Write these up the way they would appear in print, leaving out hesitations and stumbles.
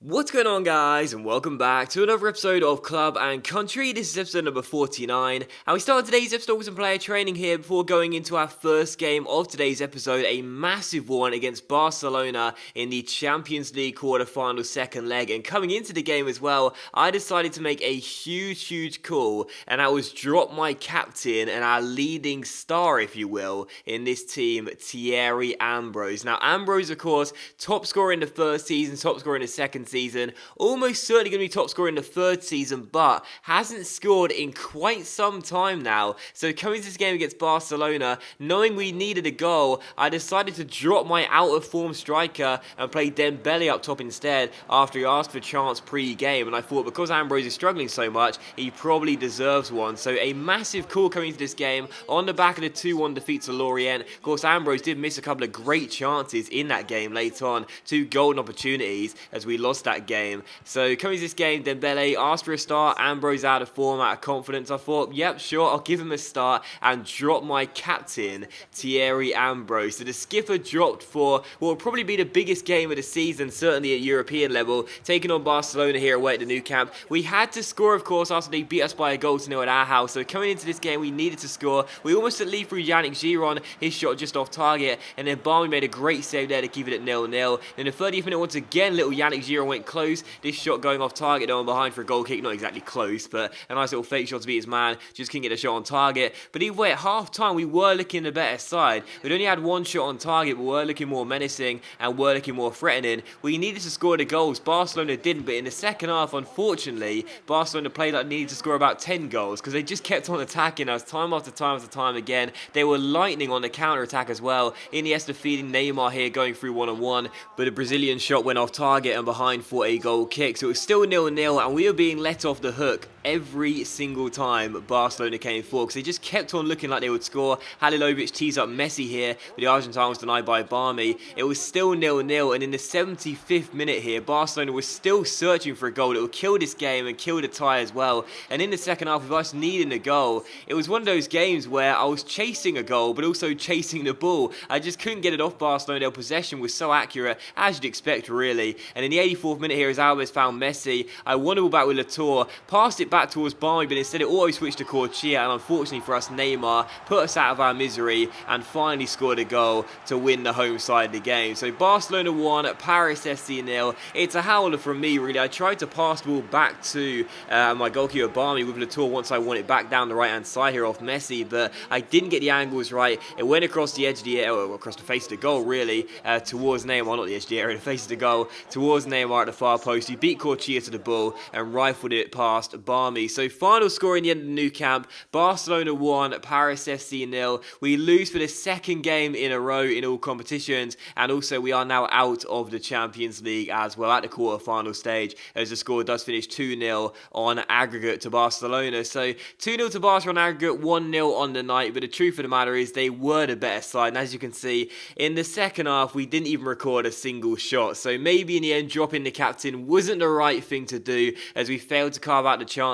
What's going on, guys, and welcome back to another episode of Club and Country. This is episode number 49, and we started today's episode with some player training here before going into our first game of today's episode, a massive one against Barcelona in the Champions League quarter-final second leg. And coming into the game as well, I decided to make a huge call, and that was drop my captain and our leading star, if you will, in this team, Thierry Ambrose. Now, Ambrose, of course, top scorer in the first season, top scorer in the second season, almost certainly going to be top scorer in the third season, but hasn't scored in quite some time now. So coming to this game against Barcelona, knowing we needed a goal, I decided to drop my out of form striker and play Dembele up top instead after he asked for a chance pre-game, and I thought because Ambrose is struggling so much, he probably deserves one. So a massive call coming into this game on the back of the 2-1 defeat to Lorient. Of course, Ambrose did miss a couple of great chances in that game later on, two golden opportunities as we lost that game. So coming to this game, Dembele asked for a start, Ambrose out of form, out of confidence. I thought, yep, sure, I'll give him a start and drop my captain, Thierry Ambrose. So the skipper dropped for what will probably be the biggest game of the season, certainly at European level, taking on Barcelona here away at the Nou Camp. We had to score, of course, after they beat us by a goal to nil at our house. So coming into this game, we needed to score. We almost had lead through Yannick Giron, his shot just off target, and then Barmy made a great save there to keep it at 0-0. In the 30th minute, once again, little Yannick Giron went close. This shot going off target, though, on behind for a goal kick. Not exactly close, but a nice little fake shot to beat his man. Just couldn't get a shot on target. But either way, at half-time, we were looking the better side. We'd only had one shot on target, but were looking more menacing and were looking more threatening. We needed to score the goals. Barcelona didn't, but in the second half, unfortunately, Barcelona played like needed to score about 10 goals because they just kept on attacking us time after time again. They were lightning on the counter-attack as well. Iniesta feeding Neymar here, going through one-on-one, but a Brazilian shot went off target and behind for a goal kick. So it was still 0-0, and we were being let off the hook every single time Barcelona came forward because they just kept on looking like they would score. Halilovic tees up Messi here, but the Argentine was denied by Barmy. It was still 0-0, and in the 75th minute here, Barcelona was still searching for a goal that would kill this game and kill the tie as well. And in the second half, with us needing a goal, it was one of those games where I was chasing a goal, but also chasing the ball. I just couldn't get it off Barcelona. Their possession was so accurate, as you'd expect, really. And in the 84th minute here, as Alves found Messi, I won the ball back with Latour, passed it back towards Barmy, but instead it auto-switched to Corchia, and unfortunately for us, Neymar put us out of our misery and finally scored a goal to win the home side of the game. So Barcelona 1, Paris FC 0. It's a howler from me, really. I tried to pass the ball back to my goalkeeper Barmy with Latour once I won it back down the right-hand side here off Messi, but I didn't get the angles right. It went across the edge of the area, across the face of the goal, really, towards Neymar, not the edge of the area, the face of the goal, towards Neymar at the far post. He beat Corchia to the ball and rifled it past Barmy. So final score in the end of the Nou Camp, Barcelona 1, Paris FC 0. We lose for the second game in a row in all competitions, and also we are now out of the Champions League as well at the quarter-final stage, as the score does finish 2-0 on aggregate to Barcelona. So 2-0 to Barcelona on aggregate, 1-0 on the night, but the truth of the matter is they were the better side, and as you can see, in the second half, we didn't even record a single shot. So maybe in the end, dropping the captain wasn't the right thing to do, as we failed to carve out the chances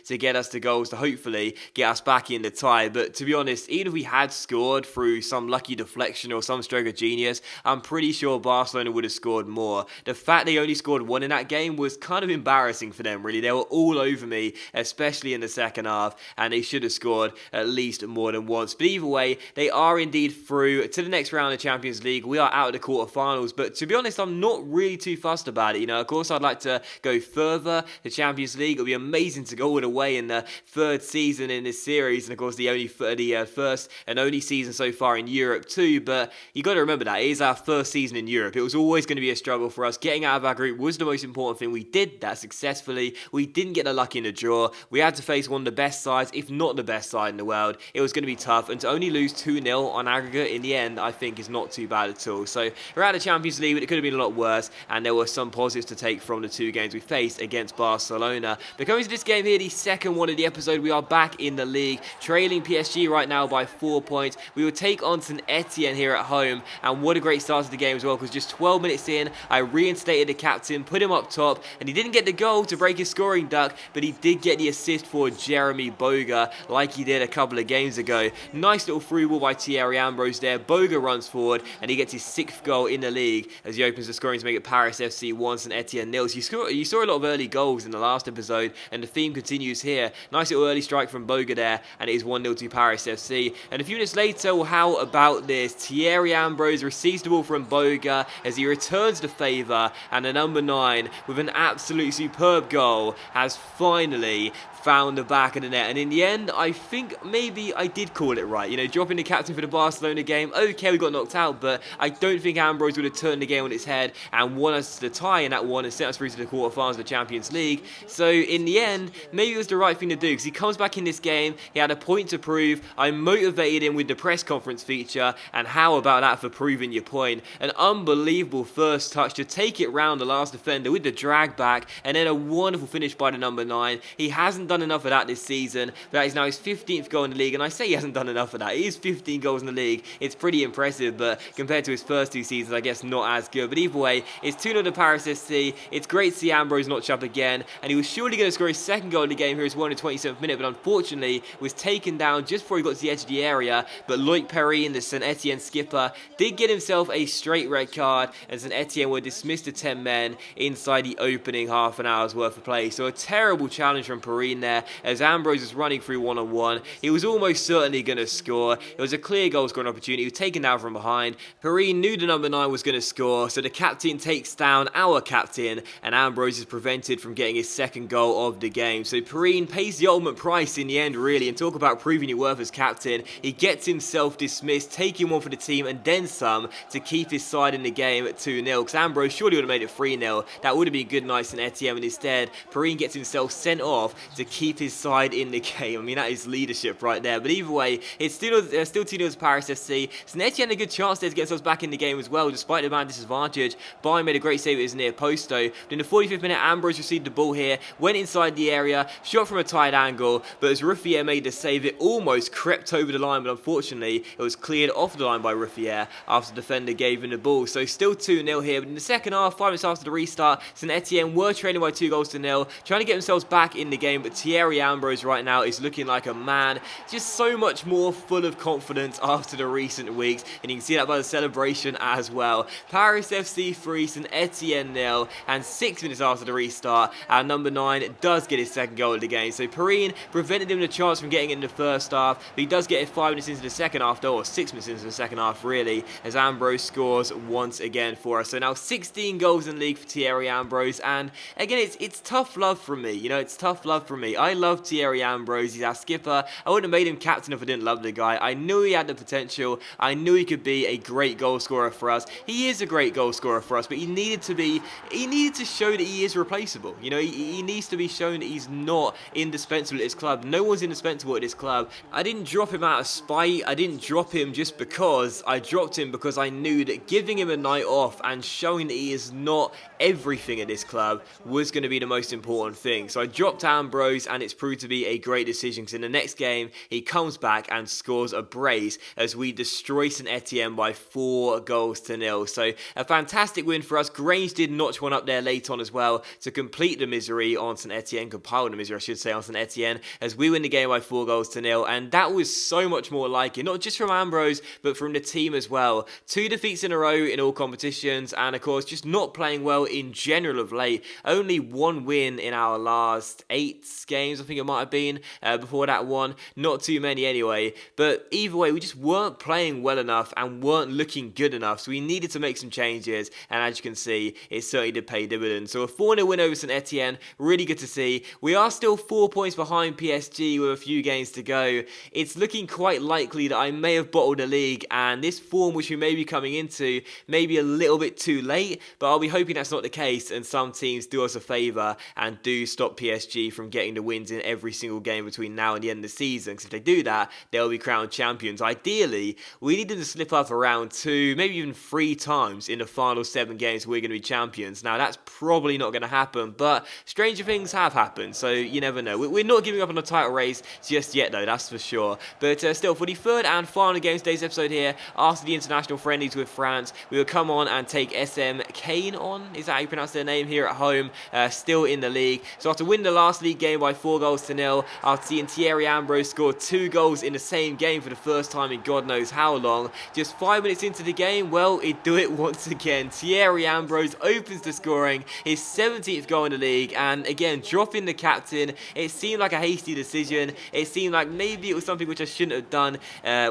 to get us the goals to hopefully get us back in the tie. But to be honest, even if we had scored through some lucky deflection or some stroke of genius, I'm pretty sure Barcelona would have scored more. The fact they only scored one in that game was kind of embarrassing for them, really. They were all over me, especially in the second half, and they should have scored at least more than once. But either way, they are indeed through to the next round of the Champions League. We are out of the quarterfinals, but to be honest, I'm not really too fussed about it. You know, of course, I'd like to go further. The Champions League, it would be amazing to go all the way in the third season in this series, and of course, the first and only season so far in Europe too. But you got to remember that it is our first season in Europe. It was always going to be a struggle for us. Getting out of our group was the most important thing. We did that successfully. We didn't get the luck in the draw. We had to face one of the best sides, if not the best side in the world. It was going to be tough, and to only lose 2-0 on aggregate in the end, I think is not too bad at all. So we're out of the Champions League, but it could have been a lot worse, and there were some positives to take from the two games we faced against Barcelona. But coming to this game here, the second one of the episode, we are back in the league, trailing PSG right now by 4 points. We will take on St Etienne here at home, and what a great start to the game as well, because just 12 minutes in, I reinstated the captain, put him up top, and he didn't get the goal to break his scoring duck, but he did get the assist for Jeremy Boga, like he did a couple of games ago. Nice little through ball by Thierry Ambrose there. Boga runs forward, and he gets his 6th goal in the league as he opens the scoring to make it Paris FC 1, St Etienne 0. So you saw a lot of early goals in the last episode, and the theme continues here. Nice little early strike from Boga there, and it is 1-0 to Paris FC. And a few minutes later, well, how about this? Thierry Ambrose receives the ball from Boga as he returns the favour, and the number 9, with an absolutely superb goal, has finally found the back of the net. And in the end, I think maybe I did call it right. You know, dropping the captain for the Barcelona game, okay, we got knocked out, but I don't think Ambrose would have turned the game on its head and won us the tie in that one and sent us through to the quarterfinals of the Champions League. So in the end, maybe it was the right thing to do, because he comes back in this game, he had a point to prove. I motivated him with the press conference feature, and how about that for proving your point? An unbelievable first touch to take it round the last defender with the drag back, and then a wonderful finish by the number 9. He hasn't done enough of that this season, but that is now his 15th goal in the league, and I say he hasn't done enough of that. He is 15 goals in the league. It's pretty impressive, but compared to his first 2 seasons, I guess not as good. But either way, it's 2-0 to Paris FC. It's great to see Ambrose notch up again, and he was surely going to score his second goal of the game here as well in the 27th minute, but unfortunately was taken down just before he got to the edge of the area. But Loic Perrin, the St Etienne skipper, did get himself a straight red card, and St Etienne were dismissed to 10 men inside the opening half an hour's worth of play. So a terrible challenge from Perrin there, as Ambrose was running through one-on-one. He was almost certainly going to score. It was a clear goal scoring opportunity. He was taken down from behind. Perrin knew the number 9 was going to score, so the captain takes down our captain, and Ambrose is prevented from getting his second goal of the game. So Perrin pays the ultimate price in the end, really, and talk about proving your worth as captain. He gets himself dismissed, taking one for the team and then some to keep his side in the game at 2-0, because Ambrose surely would have made it 3-0. That would have been good nice in Etienne, and instead Perrin gets himself sent off to keep his side in the game. I mean, that is leadership right there. But either way, it's still 2-0 to Paris FC. St Etienne had a good chance there to get themselves back in the game as well, despite the man disadvantage. Bayern made a great save at his near post though. But in the 45th minute, Ambrose received the ball here, went inside the area, shot from a tight angle, but as Ruffier made the save, it almost crept over the line, but unfortunately, it was cleared off the line by Ruffier after the defender gave him the ball. So still 2-0 here, but in the second half, 5 minutes after the restart, St Etienne were trailing by 2-0, trying to get themselves back in the game, but Thierry Ambrose right now is looking like a man, just so much more full of confidence after the recent weeks, and you can see that by the celebration as well. Paris FC 3, St Etienne 0, and 6 minutes after the restart, our number 9 does get his second goal of the game. So Perrin prevented him the chance from getting in the first half, but he does get it 5 minutes into the second half though, or 6 minutes into the second half really, as Ambrose scores once again for us. So now 16 goals in the league for Thierry Ambrose, and again, it's tough love from me. You know, it's tough love from me. I love Thierry Ambrose. He's our skipper. I wouldn't have made him captain if I didn't love the guy. I knew he had the potential. I knew he could be a great goal scorer for us. He is a great goal scorer for us, but he needed to show that he is replaceable. You know, he needs to be shown that he's not indispensable at this club. No one's indispensable at this club. I didn't drop him out of spite. I didn't drop him just because. I dropped him because I knew that giving him a night off and showing that he is not everything at this club was going to be the most important thing. So I dropped Ambrose, and it's proved to be a great decision, because in the next game he comes back and scores a brace as we destroy St Etienne by 4-0. So a fantastic win for us. Grange did notch one up there late on as well to complete the misery on St Etienne, compile the misery I should say on St Etienne, as we win the game by 4-0, and that was so much more like it, not just from Ambrose but from the team as well. 2 defeats in a row in all competitions, and of course just not playing well in general of late. Only 1 win in our last 8 games, I think it might have been, before that one. Not too many anyway, but either way, we just weren't playing well enough and weren't looking good enough, so we needed to make some changes, and as you can see, it certainly did pay dividends. So a 4-0 win over St Etienne, really good to see. We are still 4 points behind PSG with a few games to go. It's looking quite likely that I may have bottled the league, and this form which we may be coming into may be a little bit too late, but I'll be hoping that's not the case, and some teams do us a favour and do stop PSG from getting the wins in every single game between now and the end of the season, because if they do that, they'll be crowned champions. Ideally, we need them to slip up around 2, maybe even 3 times in the final 7 games we're going to be champions. Now, that's probably not going to happen, but stranger things have happened, so you never know. We're not giving up on the title race just yet, though, that's for sure. But still, for the third and final game of today's episode here, after the international friendlies with France, we will come on and take SM Kane on. Is that how you pronounce their name? Here at home, still in the league. So after winning the last league game by 4-0, after seeing Thierry Ambrose score 2 goals in the same game for the first time in God knows how long, just 5 minutes into the game, well, it do it once again. Thierry Ambrose opens opens the scoring, his 17th goal in the league, and again, dropping the captain. It seemed like a hasty decision. It seemed like maybe it was something which I shouldn't have done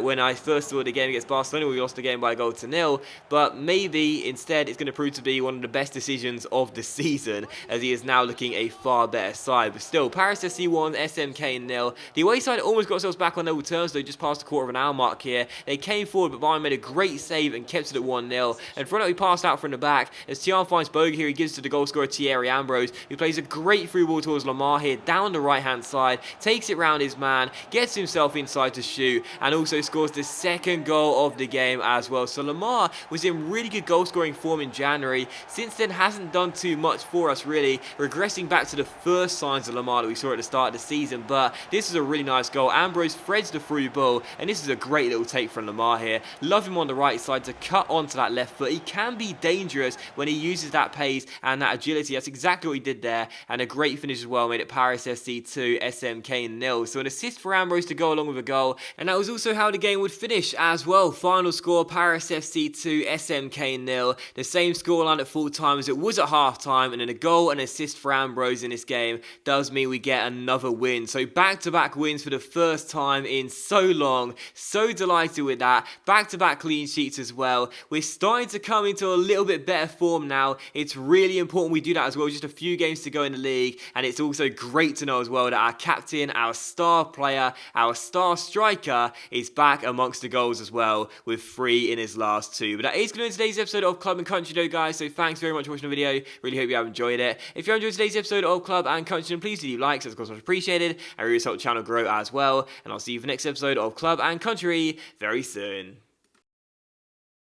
when I first saw the game against Barcelona. We lost the game by a goal to nil, but maybe instead it's going to prove to be one of the best decisions of the season, as he is now looking a far better side. But still, Paris FC 1, SMK 0. The away side almost got themselves back on level terms, though, just past the quarter of an hour mark here. They came forward, but Bayern made a great save and kept it at 1-0. And front, we passed out from the back as Tian finds Boga here. He gives it to the goal scorer Thierry Ambrose, who plays a great through ball towards Lamar here down the right hand side, takes it round his man, gets himself inside to shoot, and also scores the second goal of the game as well. So Lamar was in really good goal scoring form in January. Since then hasn't done too much for us really, regressing back to the first signs of Lamar that we saw at the start of the season. But this is a really nice goal. Ambrose threads the through ball, and this is a great little take from Lamar here. Love him on the right side to cut onto that left foot. He can be dangerous when he uses that pace and that agility. That's exactly what he did there, and a great finish as well. Made it Paris FC 2, SMK 0. So an assist for Ambrose to go along with a goal, and that was also how the game would finish as well. Final score, Paris FC 2, SMK 0. The same scoreline at full time as it was at half time, and then a goal and assist for Ambrose in this game does mean we get another win. So back-to-back wins for the first time in so long. So delighted with that. Back-to-back clean sheets as well. We're starting to come into a little bit better form now. It's really important we do that as well. Just a few games to go in the league, and it's also great to know as well that our captain, our star player, our star striker is back amongst the goals as well, with 3 in his last 2. But that is going to end today's episode of Club and Country though, guys, so thanks very much for watching the video. Really hope you have enjoyed it. If you enjoyed today's episode of Club and Country, then please do leave likes, that's of course much appreciated, and really help the channel grow as well. And I'll see you for the next episode of Club and Country very soon.